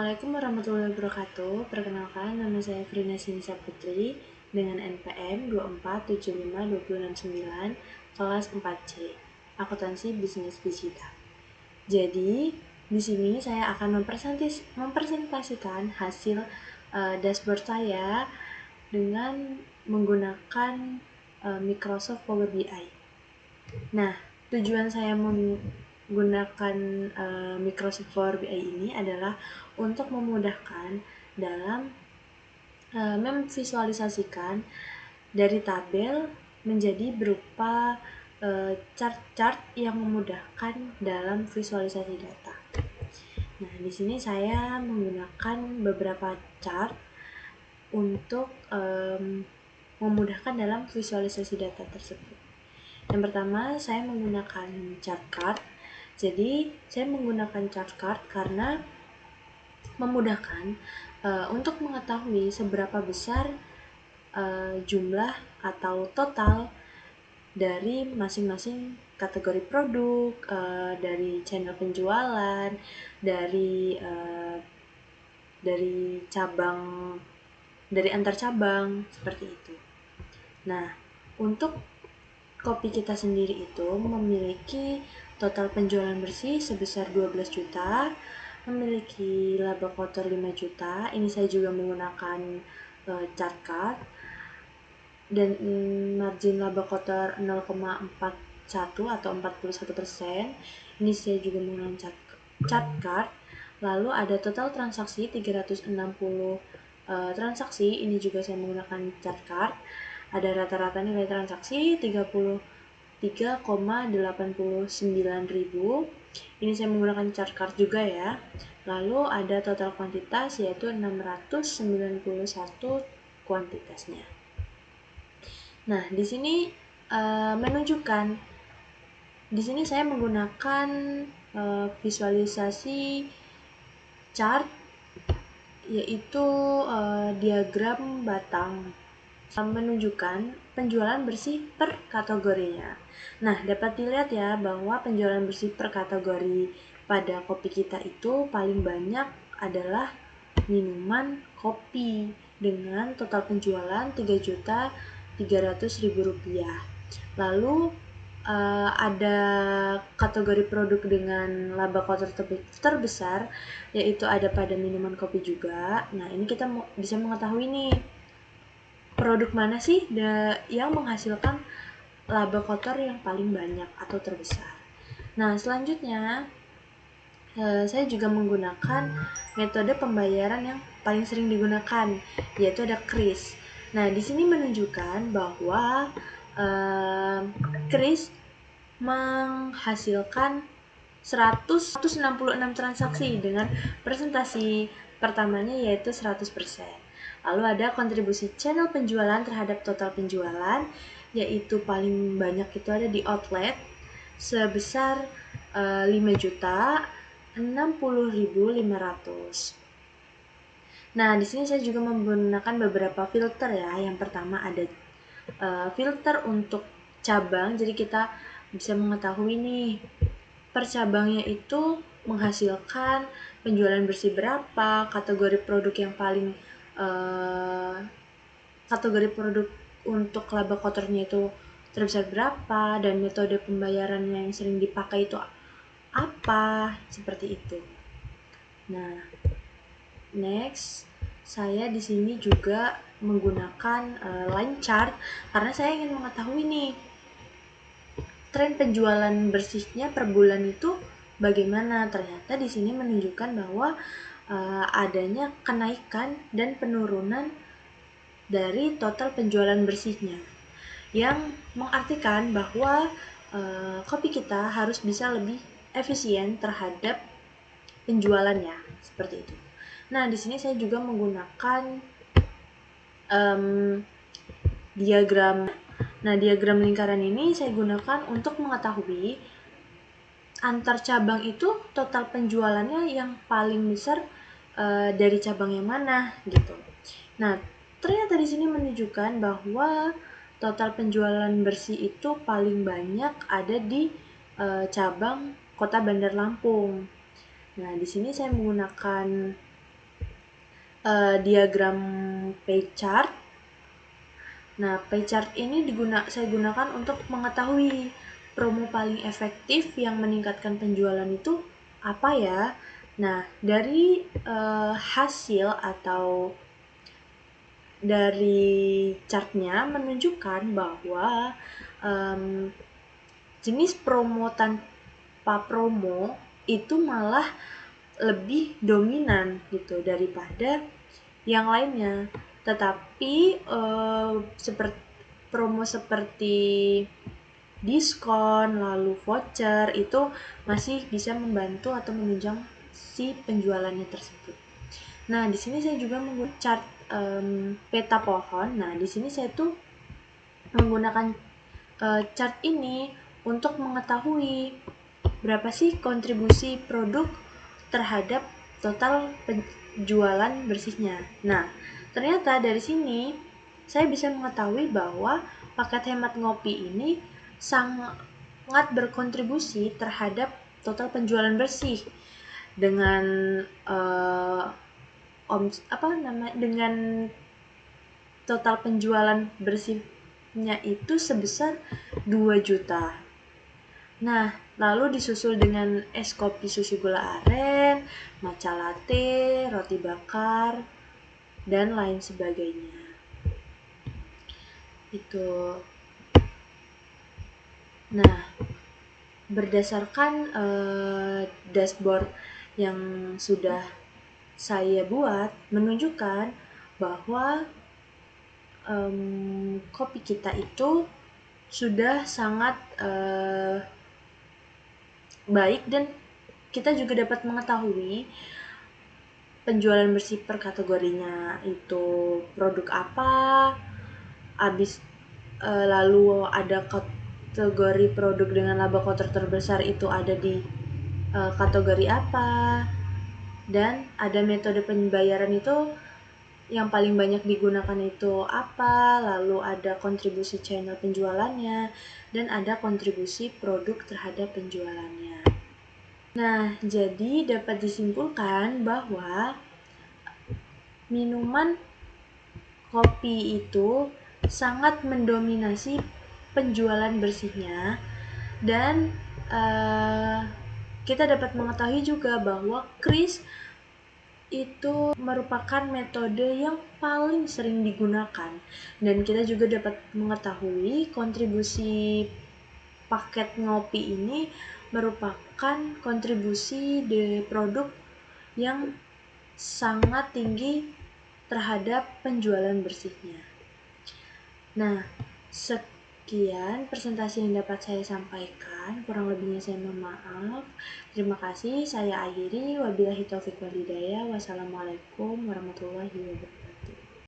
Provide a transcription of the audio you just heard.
Assalamualaikum warahmatullahi wabarakatuh. Perkenalkan, nama saya Frina Sinisa Putri dengan NPM 2475269 kelas 4C, Akuntansi Bisnis Digital. Jadi, di sini saya akan mempresentasikan hasil dashboard saya dengan menggunakan Microsoft Power BI. Nah, tujuan saya menggunakan Microsoft Power BI ini adalah untuk memudahkan dalam memvisualisasikan dari tabel menjadi berupa chart-chart yang memudahkan dalam visualisasi data. Nah, di sini saya menggunakan beberapa chart untuk memudahkan dalam visualisasi data tersebut. Yang pertama, saya menggunakan chart card. Jadi, saya menggunakan chart card karena memudahkan untuk mengetahui seberapa besar jumlah atau total dari masing-masing kategori produk, dari channel penjualan, dari cabang, dari antar cabang, seperti itu. Nah, untuk kopi kita sendiri itu memiliki total penjualan bersih sebesar 12 juta, memiliki laba kotor 5 juta. Ini saya juga menggunakan chart card. Dan margin laba kotor 0,41 atau 41%. Ini saya juga menggunakan chart card. Lalu ada total transaksi 360 transaksi. Ini juga saya menggunakan chart card. Ada rata-rata nilai transaksi 33,89.000. Ini saya menggunakan chart card juga ya. Lalu ada total kuantitas yaitu 691 kuantitasnya. Nah, di sini menunjukkan, di sini saya menggunakan visualisasi chart yaitu diagram batang menunjukkan penjualan bersih per kategorinya. Nah, dapat dilihat ya bahwa penjualan bersih per kategori pada kopi kita itu paling banyak adalah minuman kopi dengan total penjualan 3.300.000 rupiah. Lalu ada kategori produk dengan laba kotor terbesar, yaitu ada pada minuman kopi juga. Nah, ini kita bisa mengetahui nih, produk mana sih yang menghasilkan laba kotor yang paling banyak atau terbesar. Nah, selanjutnya saya juga menggunakan metode pembayaran yang paling sering digunakan, yaitu ada KRIS. Nah, di sini menunjukkan bahwa KRIS menghasilkan 166 transaksi dengan presentasi pertamanya yaitu 100%. Lalu ada kontribusi channel penjualan terhadap total penjualan, yaitu paling banyak itu ada di outlet sebesar 5.060.500. Nah, di sini saya juga menggunakan beberapa filter ya. Yang pertama ada filter untuk cabang, jadi kita bisa mengetahui nih per cabangnya itu menghasilkan penjualan bersih berapa, kategori produk yang paling kategori produk untuk laba kotornya itu terbesar berapa, dan metode pembayarannya yang sering dipakai itu apa, seperti itu. Nah, next, saya di sini juga menggunakan line chart karena saya ingin mengetahui nih tren penjualan bersihnya per bulan itu bagaimana. Ternyata di sini menunjukkan bahwa adanya kenaikan dan penurunan dari total penjualan bersihnya, yang mengartikan bahwa kopi kita harus bisa lebih efisien terhadap penjualannya, seperti itu. Nah, di sini saya juga menggunakan diagram. Nah, diagram lingkaran ini saya gunakan untuk mengetahui antar cabang itu total penjualannya yang paling besar dari cabang yang mana gitu. Nah, ternyata di sini menunjukkan bahwa total penjualan bersih itu paling banyak ada di cabang Kota Bandar Lampung. Nah, di sini saya menggunakan diagram pie chart. Nah, pie chart ini saya gunakan untuk mengetahui promo paling efektif yang meningkatkan penjualan itu apa ya. Nah, dari hasil atau dari chartnya menunjukkan bahwa jenis promo tanpa promo itu malah lebih dominan gitu daripada yang lainnya. Tetapi seperti promo seperti diskon lalu voucher itu masih bisa membantu atau menunjang si penjualannya tersebut. Nah, di sini saya juga menggunakan chart peta pohon. Nah, di sini saya tuh menggunakan chart ini untuk mengetahui berapa sih kontribusi produk terhadap total penjualan bersihnya. Nah, ternyata dari sini saya bisa mengetahui bahwa paket hemat ngopi ini sangat berkontribusi terhadap total penjualan bersih dengan dengan total penjualan bersihnya itu sebesar 2 juta. Nah, lalu disusul dengan es kopi susu gula aren, matcha latte, roti bakar, dan lain sebagainya. Itu. Nah, berdasarkan dashboard yang sudah saya buat menunjukkan bahwa kopi kita itu sudah sangat baik dan kita juga dapat mengetahui penjualan bersih per kategorinya itu produk apa, lalu ada kategori produk dengan laba kotor terbesar itu ada di kategori apa, dan ada metode pembayaran itu yang paling banyak digunakan itu apa, lalu ada kontribusi channel penjualannya, dan ada kontribusi produk terhadap penjualannya. Nah, jadi dapat disimpulkan bahwa minuman kopi itu sangat mendominasi penjualan bersihnya, dan kita dapat mengetahui juga bahwa kris itu merupakan metode yang paling sering digunakan, dan kita juga dapat mengetahui kontribusi paket ngopi ini merupakan kontribusi dari produk yang sangat tinggi terhadap penjualan bersihnya. Nah, sekian presentasi yang dapat saya sampaikan, kurang lebihnya saya mohon maaf. Terima kasih, saya akhiri. Wabillahi taufiq wal hidayah. Wassalamualaikum warahmatullahi wabarakatuh.